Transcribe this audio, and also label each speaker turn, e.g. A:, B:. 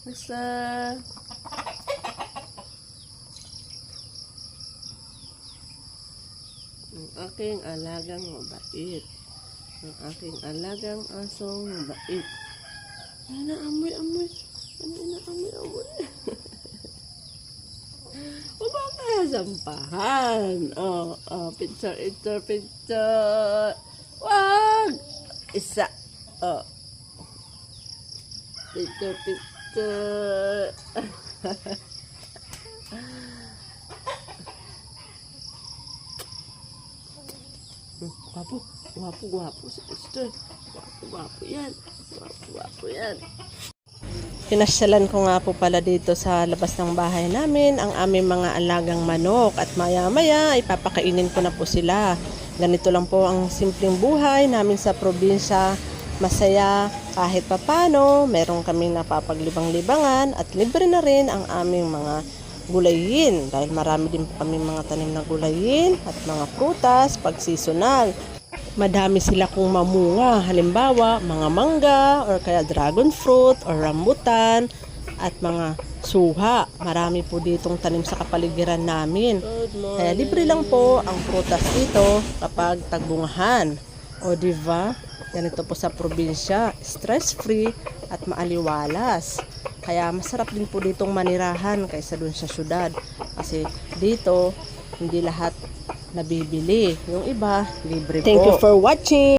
A: Basta ang aking alagang mabait. Ang aking alagang asong mabait. Ano na amoy-amoy? Ano na amoy-amoy? Huwag ba kaya sampahan? Picture. Wag! Isa. Picture. Guwapo si Esther. Guwapo yan. Guwapo yan. Pinasyalan ko nga po pala dito sa labas ng bahay namin ang aming mga alagang manok at maya-maya ipapakainin ko na po sila. Ganito lang po ang simpleng buhay namin sa probinsya. Masaya kahit papano, meron kaming napapaglibang-libangan at libre na rin ang aming mga gulayin dahil marami din po kami mga tanim na gulayin at mga prutas pag seasonal. Madami sila kung mamunga, halimbawa mga mangga or kaya dragon fruit or rambutan at mga suha. Marami po ditong tanim sa kapaligiran namin. Kaya libre lang po ang prutas dito kapag tagbungahan. O diba? Ganito po sa probinsya, stress-free at maaliwalas. Kaya masarap din po ditong manirahan kaysa dun sa syudad. Kasi dito, hindi lahat nabibili. Yung iba, libre po. Thank you for watching!